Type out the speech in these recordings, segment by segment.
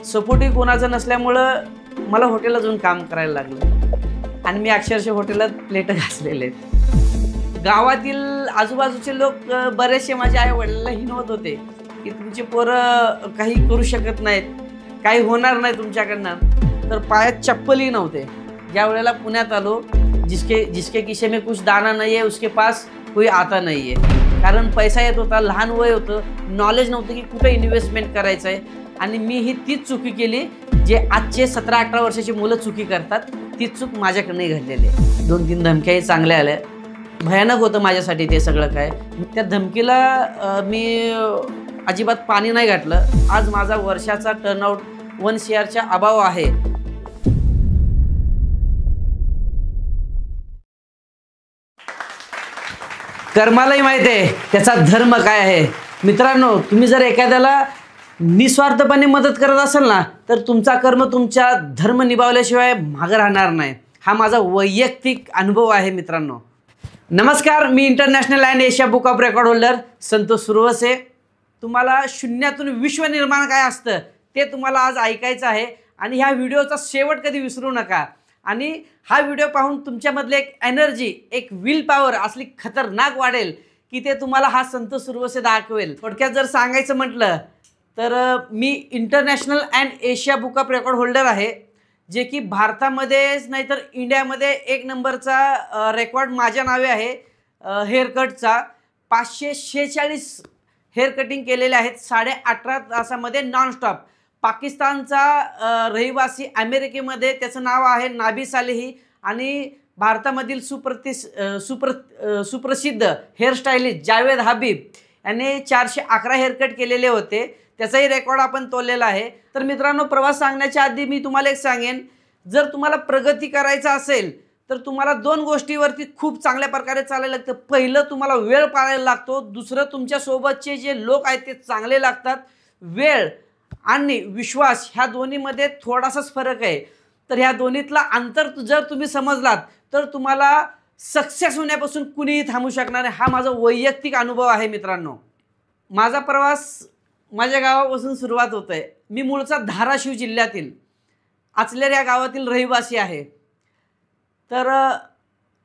Supportive कोणाचं नसल्यामुळं मला हॉटेलला जाऊन काम करायला लागलं आणि मी अक्षरशः हॉटेलात प्लेट घासलेले आहेत। गावातील आजूबाजूचे लोक बरेचसे माझ्या आई वडिलांना हिनवत होते की तुमचे पोरं काही करू शकत नाहीत, काही होणार नाही तुमच्याकडनं। तर पायात चप्पलही नव्हते। ज्या वेळेला पुण्यात आलो, जिसके किशे में कुछ दाना नहीं है उसके पास कोई आता नहीं है। कारण पैसा येत होता, लहान वय होतं, नॉलेज नव्हतं की कुठे इन्व्हेस्टमेंट करायचं आहे। आणि मी ही तीच चुकी केली जे आजचे 17-18 वर्षाची मुलं चुकी करतात, तीच चूक माझ्याकडनंही घडलेली आहे। 2-3 धमक्याही चांगल्या आल्या, भयानक होतं माझ्यासाठी ते सगळं काय। त्या धमकीला मी अजिबात पाणी नाही घातलं। आज माझा वर्षाचा टर्नआउट 1 CRच्या अभाव आहे। कर्मालाही माहिती आहे त्याचा धर्म काय आहे। मित्रांनो, तुम्ही जर एखाद्याला निस्वार्थपणे मदत करत असाल ना, तर तुमचा कर्म तुमच्या धर्म निभावल्याशिवाय मागे राहणार नाही। हा माझा वैयक्तिक अनुभव आहे मित्रांनो। नमस्कार, मी International and Asia Book of Record holder Santosh Survase. तुम्हाला शून्यातून विश्व निर्माण काय असतं ते तुम्हाला आज ऐकायचं आहे आणि ह्या व्हिडिओचा शेवट कधी विसरू नका। आणि हा व्हिडिओ पाहून तुमच्यामधले एक एनर्जी, एक विल पॉवर असली खतरनाक वाढेल की ते तुम्हाला हा संतोष सुरवसे दाखवेल। थोडक्यात जर सांगायचं म्हटलं तर मी International and Asia Book of Record holder आहे, जे की भारतामध्येच नाही तर इंडियामध्ये 1 नंबरचा रेकॉर्ड माझ्या नावे आहे। हेअरकटचा 546 हेअर कटिंग केलेले आहेत 18.5 तासामध्ये नॉनस्टॉप। पाकिस्तानचा रहिवासी अमेरिकेमध्ये, त्याचं नाव आहे नाबी सालेही आणि भारतामधील सुप्रसिद्ध हेअरस्टायलिस्ट जावेद हबीब यांनी 411 हेअरकट केलेले होते। त्याचाही रेकॉर्ड आपण तोडलेला आहे। तर मित्रांनो, प्रवास सांगण्याच्या आधी मी तुम्हाला एक सांगेन, जर तुम्हाला प्रगती करायचा असेल तर तुम्हाला 2 गोष्टीवरती खूप चांगल्या प्रकारे चालायला लागतं। पहिलं, तुम्हाला वेळ पाळायला लागतो। दुसरं, तुमच्या सोबतचे जे लोक आहेत ते चांगले लागतात। वेळ आणि विश्वास ह्या दोन्हीमध्ये थोडासाच फरक आहे। तर ह्या दोन्हीतला अंतर जर तुम्ही समजलात तर तुम्हाला सक्सेस होण्यापासून कुणीही थांबू शकणार नाही। हा माझा वैयक्तिक अनुभव आहे मित्रांनो। माझा प्रवास माझ्या गावापासून सुरुवात होतोय। मी मूळचा धाराशिव जिल्ह्यातील आचलेर या गावातील रहिवासी आहे। तर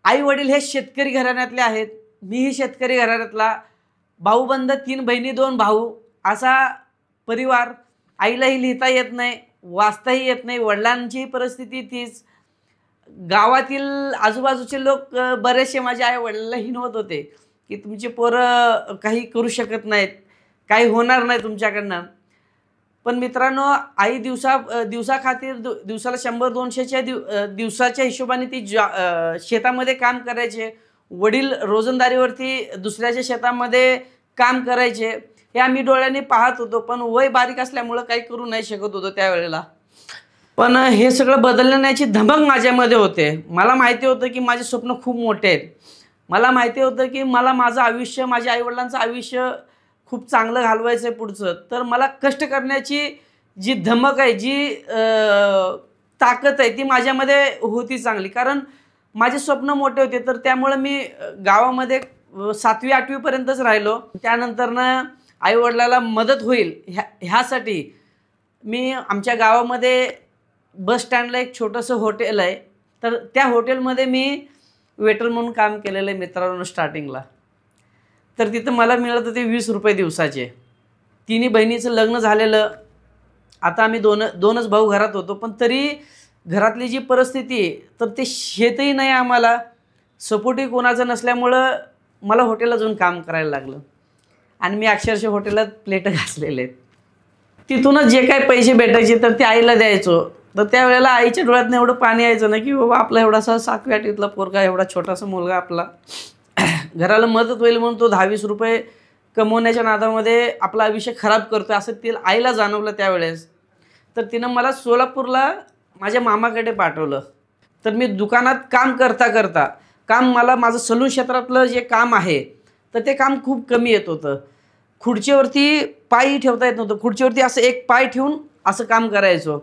आई वडील हे शेतकरी घराण्यातले आहेत, मीही शेतकरी घराण्यातला। भाऊबंद 3 बहिणी 2 भाऊ असा परिवार। आईलाही लिहिता येत नाही, वाचताही येत नाही, वडिलांची परिस्थिती तीच। गावातील आजूबाजूचे लोक बरेचसे माझ्या आई वडिलांना हिनवत होते की तुमचे पोरं काही करू शकत नाहीत, काही होणार नाही तुमच्याकडनं। पण मित्रांनो, आई दिवसाखातीर दिवसाला 100-200च्या दिवसाच्या हिशोबाने ती शेतामध्ये काम करायचे। वडील रोजंदारीवरती दुसऱ्याच्या शेतामध्ये काम करायचे। हे आम्ही डोळ्यांनी पाहत होतो, पण वय बारीक असल्यामुळं काही करू नाही शकत होतो त्यावेळेला। पण हे सगळं बदलण्याची धमक माझ्यामध्ये होते। मला माहिती होतं की माझे स्वप्न खूप मोठे आहेत। मला माहिती होतं की मला माझं आयुष्य, माझ्या आईवडिलांचं आयुष्य खूप चांगलं घालवायचं आहे पुढचं। तर मला कष्ट करण्याची जी धमक आहे, जी ताकद आहे, ती माझ्यामध्ये होती चांगली। कारण माझे स्वप्न मोठे होते। तर त्यामुळे मी गावामध्ये 7वी-8वी पर्यंतच राहिलो। त्यानंतरनं आईवडिलाला मदत होईल ह्यासाठी मी आमच्या गावामध्ये बस स्टँडला एक छोटंसं हॉटेल आहे, तर त्या हॉटेलमध्ये मी वेटर म्हणून काम केलेलं आहे मित्रांनो स्टार्टिंगला। तर तिथं मला मिळत होते 20 रुपये दिवसाचे। 3 बहिणीचं लग्न झालेलं, आता आम्ही दोनच भाऊ घरात होतो। पण तरी घरातली जी परिस्थिती आहे, तर ते शेतही नाही आम्हाला, सपोर्टिव्ह कोणाचं नसल्यामुळं मला हॉटेलला जाऊन काम करायला लागलं आणि मी अक्षरशः हॉटेलात प्लेट घासलेले आहेत। तिथूनच जे काही पैसे भेटायचे तर ते आईला द्यायचो। तर त्यावेळेला आईच्या डोळ्यातनं एवढं पाणी यायचं ना की बाबा आपला एवढासा 7वी-8वीतला पोरगा, एवढा छोटासा मुलगा आपला घराला मदत होईल म्हणून तो 10-20 रुपये कमवण्याच्या नादामध्ये आपलं आयुष्य खराब करतोय, असं तिला आईला जाणवलं त्यावेळेस। तर तिनं मला सोलापूरला माझ्या मामाकडे पाठवलं। तर मी दुकानात काम करता मला माझं सलून क्षेत्रातलं जे काम आहे तर ते काम खूप कमी येत होतं। खुर्चीवरती पायही ठेवता येत नव्हतं, खुर्चीवरती असं एक पाय ठेवून असं काम करायचो।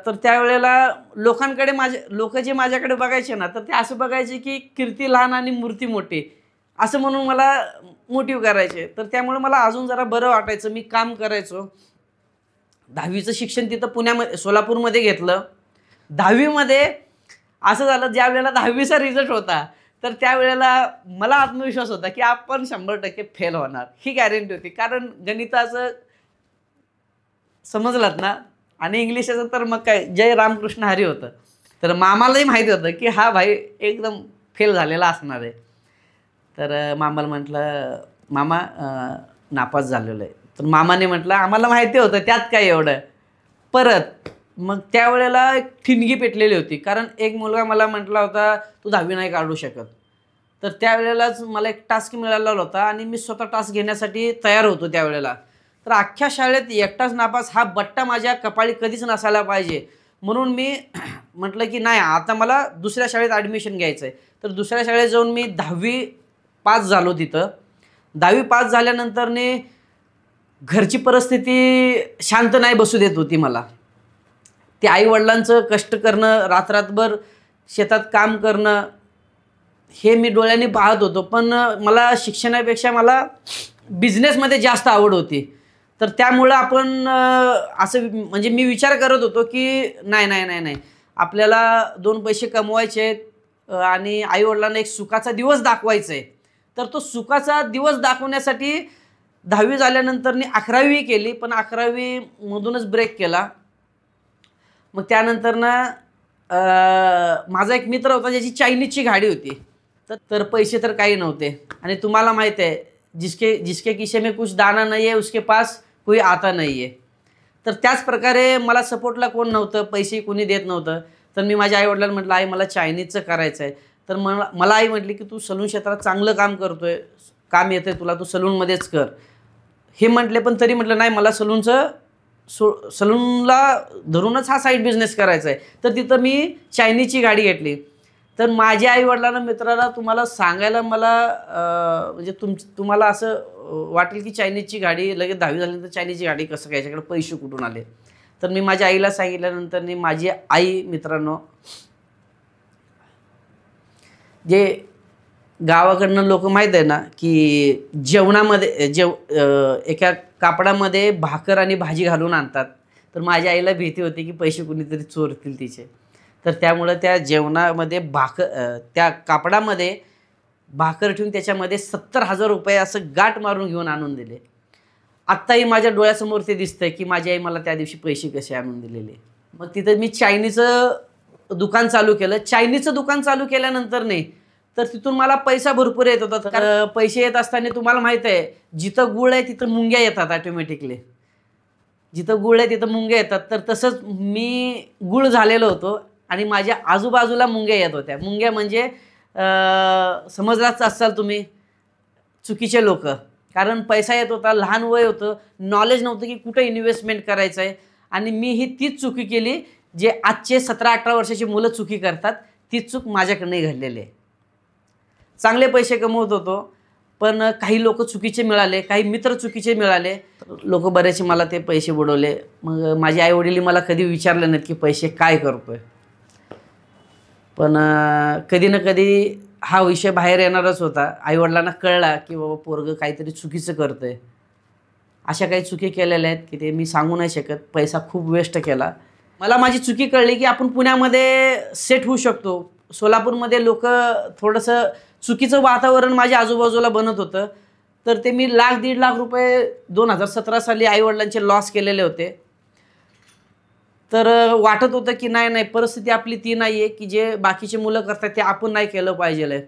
तर त्यावेळेला लोक जे माझ्याकडे बघायचे ना, तर ते असं बघायचे की कीर्ती लहान आणि मूर्ती मोठी, असं म्हणून मला मोटिव्ह करायचे। तर त्यामुळे मला अजून जरा बरं वाटायचं, मी काम करायचो। 10वीचं शिक्षण तिथं पुण्यामध्ये सोलापूरमध्ये घेतलं. 10वीमध्ये असं झालं, ज्या वेळेला 10वीचा रिझल्ट होता तर त्यावेळेला मला आत्मविश्वास होता की आपण 100% फेल होणार, ही गॅरंटी होती. कारण गणिताचं समजलात ना, आणि इंग्लिशाचं तर मग काय जय रामकृष्ण हरी होतं. तर मामालाही माहिती होतं की हा भाई एकदम फेल झालेला असणार आहे. तर मामाला म्हटलं, मामा नापास झालेलो आहे. तर मामाने म्हटलं, आम्हाला माहिती होतं त्यात काय एवढं. परत मग त्यावेळेला एक ठिणगी पेटलेली होती. कारण एक मुलगा मला म्हटला होता तू 10वी नाही काढू शकत. तर त्यावेळेलाच मला एक टास्क मिळालेला होता आणि मी स्वतः टास्क घेण्यासाठी तयार होतो त्यावेळेला. तर अख्ख्या शाळेत एकटाच नापास हा बट्टा माझ्या कपाळी कधीच नसायला पाहिजे, म्हणून मी म्हटलं की नाही, आता मला दुसऱ्या शाळेत ॲडमिशन घ्यायचं आहे. तर दुसऱ्या शाळेत जाऊन मी 10वी पास झालो. तिथं 10वी पास झाल्यानंतरने घरची परिस्थिती शांत नाही बसू देत होती मला. ते आईवडिलांचं कष्ट करणं, रात्ररात्रभर शेतात काम करणं, हे मी डोळ्यांनी पाहत होतो. पण मला शिक्षणापेक्षा मला बिझनेसमध्ये जास्त आवड होती. तर त्यामुळं आपण असं म्हणजे मी विचार करत होतो की नाही नाही नाही नाही, आपल्याला 2 पैसे कमवायचे आहेत आणि आईवडिलांना एक सुखाचा दिवस दाखवायचा आहे. तर तो सुखाचा दिवस दाखवण्यासाठी 10वी झाल्यानंतर मी 11वी केली, पण 11वी मधूनच ब्रेक केला. मग त्यानंतर ना माझा एक मित्र होता ज्याची चायनीजची गाडी होती. तर पैसे तर काही नव्हते आणि तुम्हाला माहीत आहे, जिसके जिसके खिसे में कुछ दाना नहीं है उसके पास कोई आता नहीं है. तर त्याच प्रकारे मला सपोर्टला कोण नव्हतं, पैसे कोणी देत नव्हतं. तर मी माझ्या आईवडिलांना म्हटलं, आई मला चायनीजचं करायचं आहे. तर मला आई म्हटली की तू सलून क्षेत्रात चांगलं काम करतोय, काम येतं तुला, तू सलूनमध्येच कर. हे म्हटले, पण तरी म्हटलं नाही, मला सलूनला धरूनच हा साईड बिझनेस करायचा आहे. तर तिथं मी चायनीजची गाडी घेतली. तर माझ्या आईवडिलांना, मित्राला तुम्हाला सांगायला मला म्हणजे तुम्हाला असं वाटेल की चायनीजची गाडी, लगेच 10वी झाल्यानंतर चायनीजची गाडी कसं काय, याच्याकडे पैसे कुठून आले. तर मी माझ्या आईला सांगितल्यानंतर माझी आई, मित्रांनो, जे गावाकडनं लोक माहीत आहे ना की जेवणामध्ये एका कापडामध्ये भाकर आणि भाजी घालून आणतात. तर माझ्या आईला भीती होती की पैसे कुणीतरी चोरतील तिचे. तर त्यामुळं त्या जेवणामध्ये त्या कापडामध्ये भाकर ठेवून त्याच्यामध्ये 70,000 रुपये असं गाठ मारून घेऊन आणून दिले. आत्ताही माझ्या डोळ्यासमोर ते दिसतंय की माझी आई मला त्या दिवशी पैसे कसे आणून दिलेले. मग तिथं मी चायनीजचं दुकान चालू केलं. चायनीजचं दुकान चालू केल्यानंतर नाही, तर तिथून मला पैसा भरपूर येत होता. तर पैसे येत असताना तुम्हाला माहीत आहे, जिथं गुळ आहे तिथं मुंग्या येतात ऑटोमॅटिकली. जिथं गुळ आहे तिथं मुंग्या येतात. तर तसंच मी गुळ झालेलो होतो आणि माझ्या आजूबाजूला मुंग्या येत होत्या. मुंग्या म्हणजे समजलाच असाल तुम्ही, चुकीचे लोक. कारण पैसा येत होता, लहान वय होतं, नॉलेज नव्हतं की कुठं इन्व्हेस्टमेंट करायचं आहे. आणि मी ही तीच चुकी केली जे आजचे 17-18 वर्षाची मुलं चुकी करतात. तीच चूक माझ्याकडनंही घडलेली आहे. चांगले पैसे कमवत होतो, पण काही लोक चुकीचे मिळाले, काही मित्र चुकीचे मिळाले. लोक बरेचसे मला ते पैसे बुडवले. मग माझे आईवडील मला कधी विचारलं नाहीत की पैसे काय करतोय. पण कधी ना कधी हा विषय बाहेर येणारच होता. आईवडिलांना कळला की बाबा पोरगं काहीतरी चुकीचं करतंय. अशा काही चुकी केलेल्या आहेत की ते मी सांगू नाही शकत. पैसा खूप वेस्ट केला. मला माझी चुकी कळली की आपण पुण्यामध्ये सेट होऊ शकतो. सोलापूरमध्ये लोक थोडंसं चुकीचं वातावरण माझ्या आजूबाजूला बनत होतं. तर ते मी 1,00,000-1.5 लाख रुपये 2017 साली आईवडिलांचे लॉस केलेले होते. तर वाटत होतं की नाही नाही, परिस्थिती आपली ती नाही आहे की जे बाकीचे मुलं करतात ते आपण नाही केलं पाहिजे.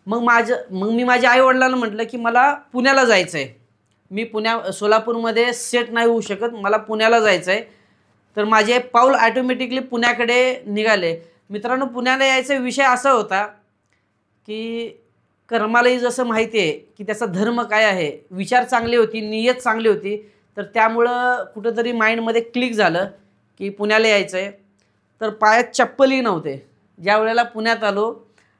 मग मी माझ्या आईवडिलांना म्हटलं की मला पुण्याला जायचं आहे. मी सोलापूरमध्ये सेट नाही होऊ शकत, मला पुण्याला जायचं आहे. तर माझे पाऊल ऑटोमॅटिकली पुण्याकडे निघाले. मित्रांनो, पुण्याला यायचा विषय असा होता की कर्मालाही जसं माहिती आहे की त्याचा धर्म काय आहे, विचार चांगले होती, नियत चांगली होती. तर त्यामुळं कुठंतरी माइंडमध्ये क्लिक झालं की पुण्याला यायचं आहे. तर पायात चप्पलही नव्हते. ज्या वेळेला पुण्यात आलो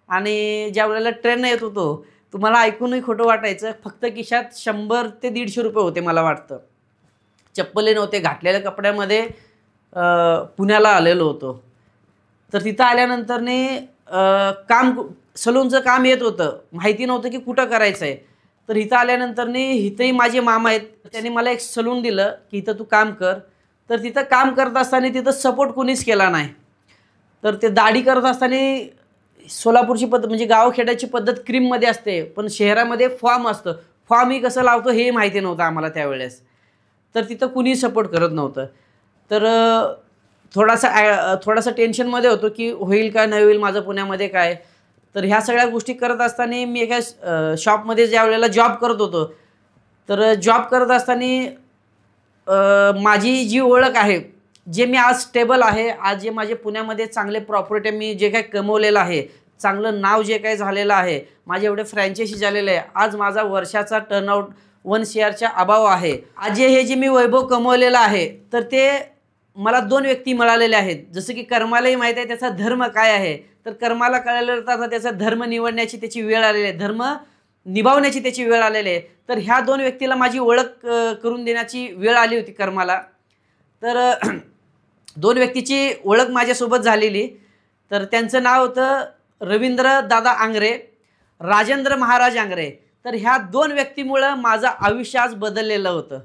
आणि ज्या वेळेला ट्रेनने येत होतो, तुम्हाला ऐकूनही खोटं वाटायचं, फक्त खिशात 100 ते 150 रुपये होते मला वाटतं. चप्पलही नव्हते. घातलेल्या कपड्यामध्ये पुण्याला आलेलो होतो. तर तिथं आल्यानंतरने सलूनचं काम येत होतं, माहिती नव्हतं की कुठं करायचं आहे. तर इथं आल्यानंतरने इथंही माझे मामा आहेत, त्यांनी मला एक सलून दिलं की इथं तू काम कर. तर तिथं काम करत असताना तिथं सपोर्ट कुणीच केला नाही. तर ते दाढी करत असताना सोलापूरची पद्धत म्हणजे गावखेड्याची पद्धत क्रीममध्ये असते, पण शहरामध्ये फॉर्म असतं. फॉर्म ही कसं लावतो हे माहिती नव्हतं आम्हाला त्यावेळेस. तर तिथं कुणी सपोर्ट करत नव्हतं. तर थोडासा टेन्शनमध्ये होतो की होईल का नाही होईल माझं पुण्यामध्ये काय. तर ह्या सगळ्या गोष्टी करत असताना मी एका शॉपमध्ये ज्या वेळेला जॉब करत होतो, तर जॉब करत असताना माझी जी ओळख आहे, जे मी आज स्टेबल आहे, आज जे माझे पुण्यामध्ये चांगले प्रॉपर्टी मी जे काही कमवलेलं आहे, चांगलं नाव जे काही झालेलं आहे, माझे एवढे फ्रँचायझी झालेले आहे, आज माझा वर्षाचा टर्नआउट 1 CRच्या अबाव आहे. आज हे जे मी वैभव कमवलेलं आहे, तर ते मला 2 व्यक्ती मिळालेले आहेत. जसं की कर्मालाही माहीत आहे त्याचा धर्म काय आहे, तर कर्माला कळालं तर आता त्याचा धर्म निवडण्याची त्याची वेळ आलेली आहे, धर्म निभावण्याची त्याची वेळ आलेली आहे. तर ह्या 2 व्यक्तीला माझी ओळख करून देण्याची वेळ आली होती कर्माला. तर 2 व्यक्तीची ओळख माझ्यासोबत झालेली. तर त्यांचं नाव होतं रवींद्र दादा आंग्रे, राजेंद्र महाराज आंग्रे. तर ह्या 2 व्यक्तीमुळं माझं आयुष्य आज बदललेलं होतं.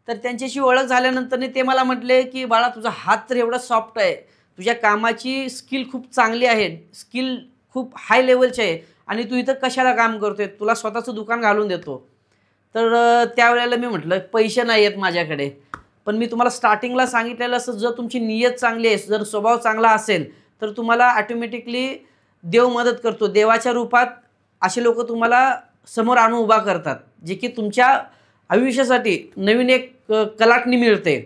तर त्यांच्याशी ओळख झाल्यानंतर ते मला म्हटले की बाळा तुझा हात तर एवढा सॉफ्ट आहे, तुझ्या कामाची स्किल खूप चांगली आहे, स्किल खूप हाय लेवलची आहे आणि तू इथं कशाला काम करतोय, तुला स्वतःचं दुकान घालून देतो. तर त्यावेळेला मी म्हटलं पैसे नाही आहेत माझ्याकडे, पण मी तुम्हाला स्टार्टिंगला सांगितलेलं असं जर तुमची नियत चांगली आहे, जर स्वभाव चांगला असेल तर तुम्हाला ऑटोमॅटिकली देव मदत करतो. देवाच्या रूपात असे लोक तुम्हाला समोर आणून उभा करतात, जे की तुमच्या आयुष्यासाठी नवीन एक कलाटणी मिळते.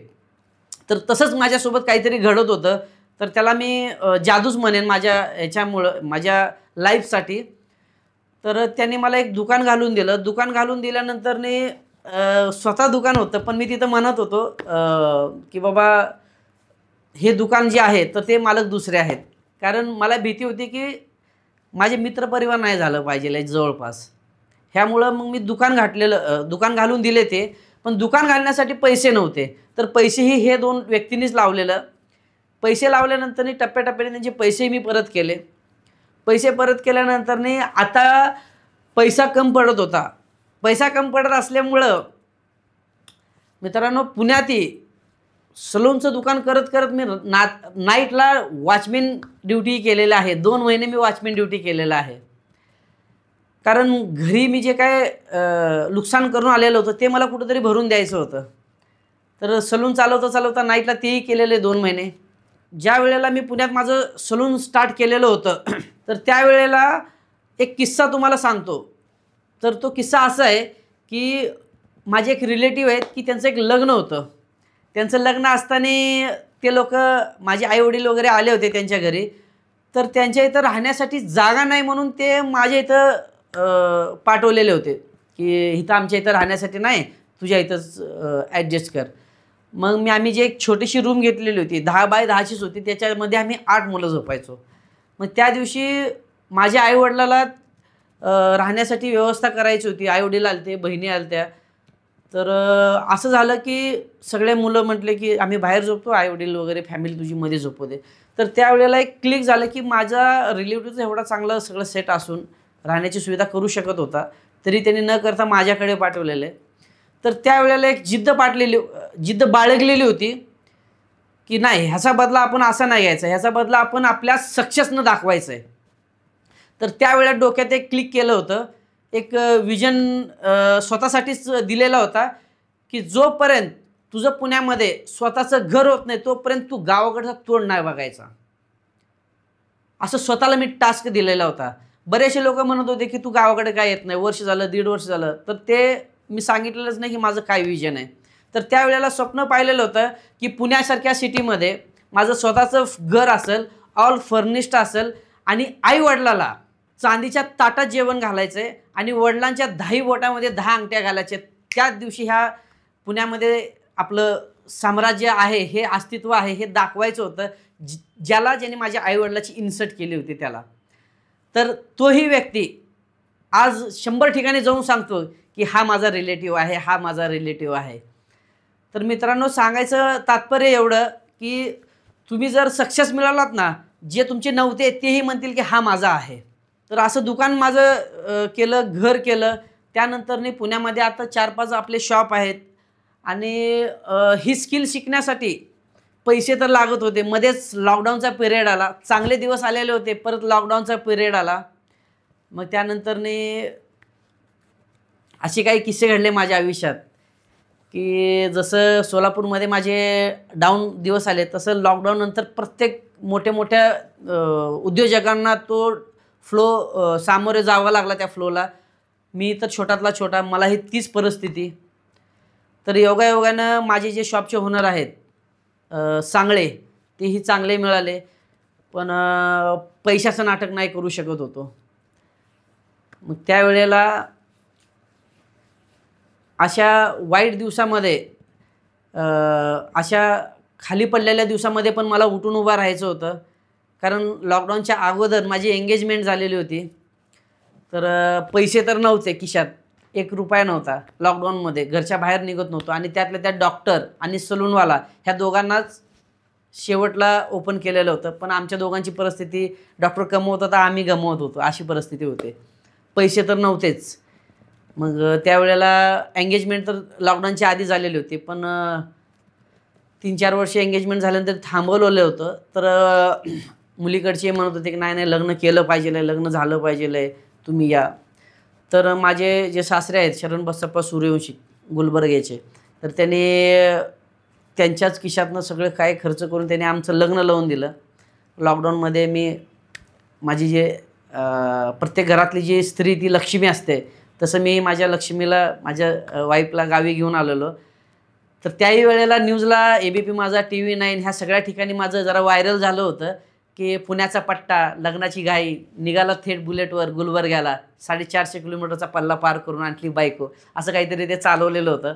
तर तसंच माझ्यासोबत काहीतरी घडत होतं. तर त्याला मी जादूच म्हणेन माझ्या ह्याच्यामुळं माझ्या लाईफसाठी. तर त्यांनी मला एक दुकान घालून दिलं. दुकान घालून दिल्यानंतरने स्वतः दुकान होतं, पण मी तिथं म्हणत होतो की बाबा हे दुकान जे आहे तर ते मालक दुसरे आहेत. कारण मला भीती होती की माझे मित्रपरिवार नाही झालं पाहिजे जवळपास. ह्यामुळं मग मी दुकान घालून दिले ते. पण दुकान घालण्यासाठी पैसे नव्हते. तर पैसेही हे 2 व्यक्तींनीच लावलेलं. पैसे लावल्यानंतर टप्प्याटप्प्याने त्यांचे पैसेही मी परत केले. पैसे परत केल्यानंतरने आता पैसा कमी पडत होता. पैसा कमी पडत असल्यामुळं मित्रांनो पुण्यातही सलूनचं दुकान करत करत मी नाईटला वॉचमॅन ड्युटी केलेलं आहे. 2 महिने मी वॉचमॅन ड्युटी केलेलं आहे. कारण घरी मी जे काय नुकसान करून आलेलं होतं ते मला कुठंतरी भरून द्यायचं होतं. तर सलून चालवता नाईटला तेही केलेले 2 महिने. ज्या वेळेला मी पुण्यात माझं सलून स्टार्ट केलेलं होतं तर त्यावेळेला एक किस्सा तुम्हाला सांगतो. तर तो किस्सा असा आहे की माझे एक रिलेटिव्ह आहेत की त्यांचं एक लग्न होतं. त्यांचं लग्न असताना ते लोक माझे आईवडील वगैरे आले होते त्यांच्या घरी. तर त्यांच्या इथं राहण्यासाठी जागा नाही म्हणून ते माझ्या इथं पाठवलेले होते की इथं आमच्या इथं राहण्यासाठी नाही, तुझ्या इथंच ॲडजस्ट कर. मग आम्ही जे एक छोटीशी रूम घेतलेली होती 10 बाय 10चीच होती, त्याच्यामध्ये आम्ही 8 मुलं झोपायचो. मग त्या दिवशी माझ्या आईवडिलाला राहण्यासाठी व्यवस्था करायची होती. आईवडील आलते, बहिणी आलत्या. तर असं झालं की सगळे मुलं म्हटले की आम्ही बाहेर झोपतो, आईवडील वगैरे फॅमिली तुझी मध्ये झोपू दे. तर त्यावेळेला एक क्लिक झालं की माझा रिलेटिव्हचं एवढा चांगलं सगळं सेट असून राहण्याची सुविधा करू शकत होता, तरी त्यांनी न करता माझ्याकडे पाठवलेलं आहे. तर त्यावेळेला एक जिद्द बाळगलेली होती की नाही, ह्याचा बदला आपण असा नाही घ्यायचा, ह्याचा बदला आपण आपल्या सक्सेसनं दाखवायचं आहे. तर त्यावेळेला डोक्यात एक क्लिक केलं होतं, एक विजन स्वतःसाठीच दिलेला होता की जोपर्यंत तुझं पुण्यामध्ये स्वतःचं घर होत नाही तोपर्यंत तू गावाकडचा तोड नाही बघायचा. असं स्वतःला मी टास्क दिलेला होता. बरेचसे लोक म्हणत होते की तू गावाकडे काय येत नाही, वर्ष झालं, 1.5 वर्ष झालं. तर ते मी सांगितलेलंच नाही की माझं काय विजन आहे. तर त्यावेळेला स्वप्न पाहिलेलं होतं की पुण्यासारख्या सिटीमध्ये माझं स्वतःचं घर असेल, ऑल फर्निश्ड असेल आणि आईवडिलाला चांदीच्या ताटात जेवण घालायचं आहे आणि वडिलांच्या 10 बोटामध्ये 10 अंगठ्या घालायच्या. त्याच दिवशी ह्या पुण्यामध्ये आपलं साम्राज्य आहे, हे अस्तित्व आहे, हे दाखवायचं होतं ज्याने माझ्या आईवडिलाची इन्सल्ट केली होती त्याला. तर तोही व्यक्ती आज 100 ठिकाणी जाऊन सांगतो की हा माझा रिलेटिव्ह आहे, हा माझा रिलेटिव्ह आहे. तर मित्रांनो सांगायचं तात्पर्य एवढं की तुम्ही जर सक्सेस मिळालात ना, जे तुमचे नव्हते तेही म्हणतील की हा माझा आहे. तर असं दुकान माझं केलं, घर केलं. त्यानंतरने पुण्यामध्ये आता 4-5 आपले शॉप आहेत आणि ही स्किल शिकण्यासाठी पैसे तर लागत होते, मध्येच लॉकडाऊनचा पिरियड आला, चांगले दिवस आलेले होते, परत लॉकडाऊनचा पिरियड आला. मग त्यानंतरने असे काही किस्से घडले माझ्या आयुष्यात की जसं सोलापूरमध्ये माझे डाऊन दिवस आले, तसं लॉकडाऊननंतर प्रत्येक मोठ्या उद्योजकांना तो फ्लो सामोरे जावं लागला त्या फ्लोला. मी तर छोट्यातला छोटा, मलाही तीच परिस्थिती. तर योगायोगानं माझे जे शॉपचे ओनर आहेत सांगळे, तेही चांगले मिळाले, पण पैशाचं नाटक नाही करू शकत होतो. मग त्यावेळेला अशा वाईट दिवसामध्ये, अशा खाली पडलेल्या दिवसामध्ये पण मला उठून उभं राहायचं होतं. कारण लॉकडाऊनच्या अगोदर माझी एंगेजमेंट झालेली होती. तर पैसे तर नव्हते खिशात, 1 रुपया नव्हता. लॉकडाऊनमध्ये घरच्या बाहेर निघत नव्हतो आणि त्यातल्या त्यात डॉक्टर आणि सलूनवाला ह्या दोघांनाच शेवटला ओपन केलेलं होतं. पण आमच्या दोघांची परिस्थिती, डॉक्टर कमवत होता, आम्ही गमवत होतो, अशी परिस्थिती होते. पैसे तर नव्हतेच. मग त्यावेळेला एंगेजमेंट तर लॉकडाऊनच्या आधी झालेली होती, पण 3-4 वर्ष एंगेजमेंट झाल्यानंतर थांबवलेलं होतं. तर मुलीकडचे म्हणत होते की नाही लग्न केलं पाहिजे, लग्न झालं पाहिजे, तुम्ही या. तर माझे जे सासरे आहेत शरण बसप्पा सूर्यवंशी गुलबर्ग्याचे, तर त्यांनी त्यांच्याच खिशातनं सगळं काय खर्च करून त्यांनी आमचं लग्न लावून दिलं. लॉकडाऊनमध्ये मी माझी जे प्रत्येक घरातली जी स्त्री ती लक्ष्मी असते, तसं मी माझ्या लक्ष्मीला, माझ्या वाईफला गावी घेऊन आलेलो. तर त्याही वेळेला न्यूजला ABP माझा, TV9 ह्या सगळ्या ठिकाणी माझं जरा व्हायरल झालं होतं की पुण्याचा पट्टा, लग्नाची घाई, निघाला थेट बुलेटवर गुलबर्ग्याला, 450 किलोमीटरचा पल्ला पार करून आणली बायको, असं काहीतरी ते चालवलेलं होतं.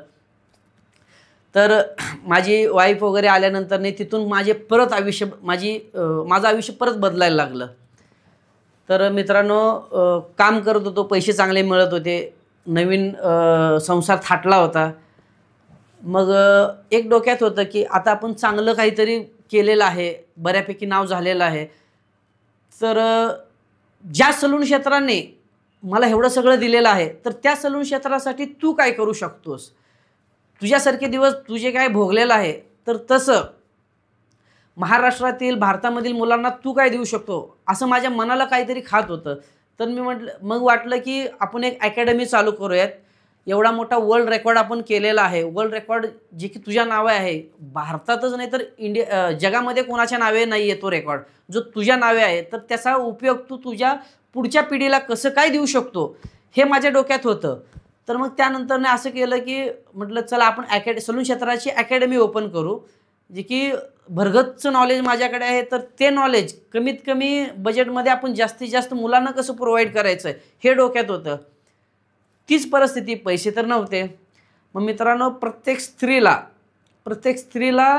तर माझी वाईफ वगैरे आल्यानंतर तिथून माझे परत आयुष्य, माझं आयुष्य परत बदलायला लागलं. तर मित्रांनो, काम करत होतो, पैसे चांगले मिळत होते, नवीन संसार थाटला होता. मग एक डोक्यात होतं की आता आपण चांगलं काहीतरी केलेलं आहे, बऱ्यापैकी नाव झालेलं आहे. तर ज्या सलून क्षेत्राने मला एवढं सगळं दिलेलं आहे, तर त्या सलून क्षेत्रासाठी तू काय करू शकतोस? तुझ्यासारखे दिवस तुझे काय भोगलेलं आहे, तर तसं महाराष्ट्रातील, भारतामधील मुलांना तू काय देऊ शकतो, असं माझ्या मनाला काहीतरी खात होतं. तर मी मग वाटलं की आपण एक अकॅडमी चालू करूयात. एवढा मोठा वर्ल्ड रेकॉर्ड आपण केलेला आहे, वर्ल्ड रेकॉर्ड जे की तुझ्या नावे आहे, भारतातच नाही तर जगामध्ये कोणाच्या नावे नाही आहे तो रेकॉर्ड, जो तुझ्या नावे आहे. तर त्याचा उपयोग तू तुझ्या पुढच्या पिढीला कसं काय देऊ शकतो, हे माझ्या डोक्यात होतं. तर मग त्यानंतर असं केलं की म्हटलं चला आपण सलून क्षेत्राची अकॅडमी ओपन करू, जे की भरगतचं नॉलेज माझ्याकडे आहे. तर ते नॉलेज कमीत कमी बजेटमध्ये आपण जास्तीत जास्त मुलांना कसं प्रोव्हाइड करायचं हे डोक्यात होतं. तीच परिस्थिती, पैसे तर नव्हते. मग मित्रांनो, प्रत्येक स्त्रीला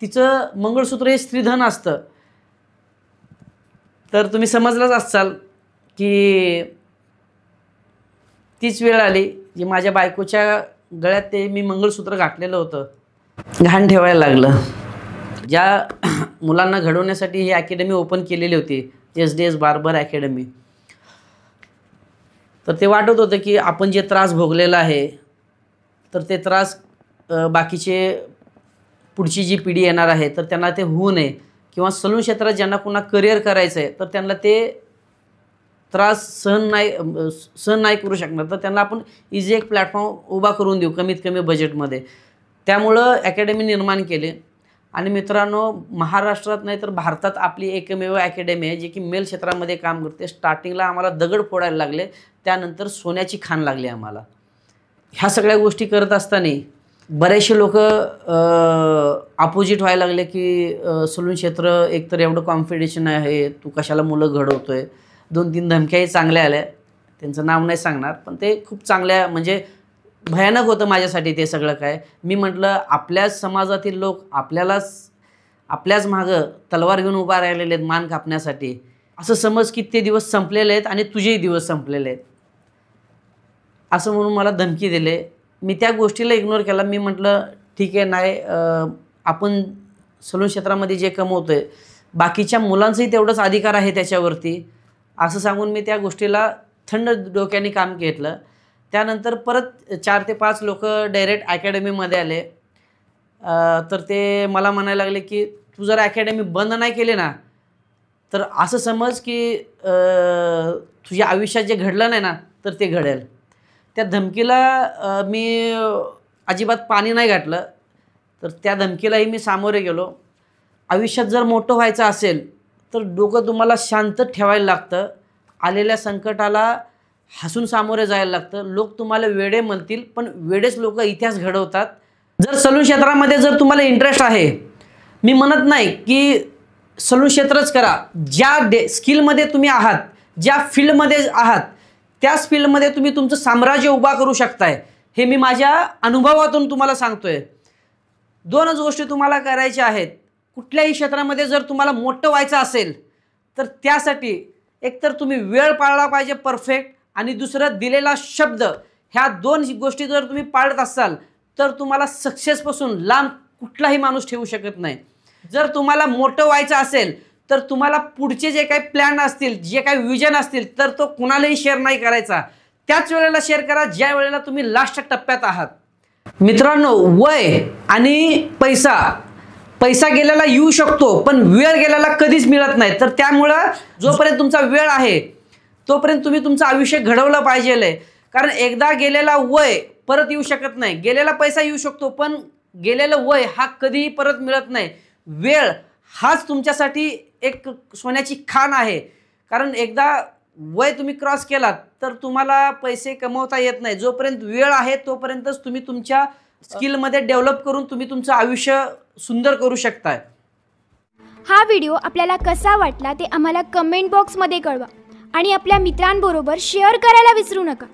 तिचं मंगळसूत्र हे स्त्रीधन असतं. तर तुम्ही समजलंच असाल की तीच वेळ आली जी माझ्या बायकोच्या गळ्यात ते मी मंगळसूत्र घातलेलं होतं, घाण ठेवायला लागलं. ज्या मुलांना घडवण्यासाठी ही अकॅडमी ओपन केलेली होती, SDS बार्बर अकॅडमी, तर ते वाटत होतं की आपण जे त्रास भोगलेला आहे, तर ते त्रास बाकीचे पुढची जी पिढी येणार आहे तर त्यांना ते होऊ नये, किंवा सलून क्षेत्रात ज्यांना पुन्हा करिअर करायचं आहे तर त्यांना ते त्रास सहन नाही करू शकणार, तर त्यांना आपण इझी एक प्लॅटफॉर्म उभा करून देऊ कमीत कमी बजेटमध्ये. त्यामुळं अकॅडमी निर्माण केली. आणि मित्रांनो, महाराष्ट्रात नाही तर भारतात आपली एकमेव अकॅडमी आहे जी की मेल क्षेत्रामध्ये काम करते. स्टार्टिंगला आम्हाला दगड फोडायला लागले, त्यानंतर सोन्याची खाण लागली आम्हाला. ह्या सगळ्या गोष्टी करत असताना बरेचसे लोक अपोजिट व्हायला लागले की सलून क्षेत्र एकतर एवढं कॉम्पिटिशन आहे, तू कशाला मुलं घडवतोय. 2-3 धमक्याही चांगल्या आल्या, त्यांचं नाव नाही सांगणार, पण ते खूप चांगल्या, म्हणजे भयानक होतं माझ्यासाठी ते सगळं काय. मी म्हटलं आपल्याच समाजातील लोक आपल्याच मागं तलवार घेऊन उभा राहिलेले आहेत मान कापण्यासाठी. असं समज की ते दिवस संपलेले आहेत आणि तुझेही दिवस संपलेले आहेत, असं म्हणून मला धमकी दिले. मी त्या गोष्टीला इग्नोर केला. मी म्हटलं ठीक आहे, नाही आपण सलून क्षेत्रामध्ये जे कमवतोय बाकीच्या मुलांचाही तेवढंच अधिकार आहे त्याच्यावरती, असं सांगून मी त्या गोष्टीला थंड डोक्याने काम घेतलं. त्यानंतर परत 4 ते 5 लोक डायरेक्ट अकॅडमीमध्ये आले. तर ते मला म्हणायला लागले की तू जर अकॅडमी बंद नाही केली ना तर असं समज की तुझ्या आयुष्यात जे घडलं नाही ना तर ते घडेल. त्या धमकीला मी अजिबात पाणी नाही घातलं. तर त्या धमकीलाही मी सामोरे गेलो. आयुष्यात जर मोठं व्हायचं असेल तर डोकं तुम्हाला शांत ठेवायला लागतं. आलेल्या संकटाला हसून सामोरे जायला लागतं. लोक तुम्हाला वेडे म्हणतील पण वेडेच लोक इतिहास घडवतात. जर सलून क्षेत्रामध्ये जर तुम्हाला इंटरेस्ट आहे, मी म्हणत नाही की सलून क्षेत्रच करा. ज्या स्किलमध्ये तुम्ही आहात, ज्या फील्डमध्ये आहात त्याच फील्डमध्ये तुम्ही तुमचं साम्राज्य उभा करू शकताय. हे मी माझ्या अनुभवातून तुम्हाला सांगतोय. दोनच गोष्टी तुम्हाला करायच्या आहेत. कुठल्याही क्षेत्रामध्ये जर तुम्हाला मोठं व्हायचं असेल तर त्यासाठी एकतर तुम्ही वेळ पाळला पाहिजे परफेक्ट, आणि दुसरं दिलेला शब्द. ह्या दोन गोष्टी जर तुम्ही पाळत असाल तर तुम्हाला सक्सेसपासून लांब कुठलाही माणूस ठेवू शकत नाही. जर तुम्हाला मोठं व्हायचं असेल तर तुम्हाला पुढचे जे काही प्लॅन असतील, जे काही विजन असतील तर तो कुणालाही शेअर नाही करायचा. त्याच वेळेला शेअर करा ज्या वेळेला तुम्ही लास्टच्या टप्प्यात आहात. मित्रांनो, वय आणि पैसा गेलेला येऊ शकतो पण वेळ गेलेला कधीच मिळत नाही. तर त्यामुळं जोपर्यंत तुमचा वेळ आहे तोपर्यंत तुम्ही तुमचं आयुष्य घडवलं पाहिजे. कारण एकदा गेलेला वय परत येऊ शकत नाही. गेलेला पैसा येऊ शकतो पण गेलेलं वय हा कधीही परत मिळत नाही. वेळ हाच तुमच्यासाठी एक सोन्याची खाण आहे. कारण एकदा वय तुम्ही क्रॉस केलात तर तुम्हाला पैसे कमवता येत नाही. जोपर्यंत वेळ आहे तोपर्यंतच तुम्ही तुमच्या स्किलमध्ये डेव्हलप करून तुम्ही तुमचं आयुष्य सुंदर करू शकताय. हा व्हिडिओ आपल्याला कसा वाटला ते आम्हाला कमेंट बॉक्समध्ये कळवा आणि आपल्या मित्रांबरोबर शेअर करायला विसरू नका.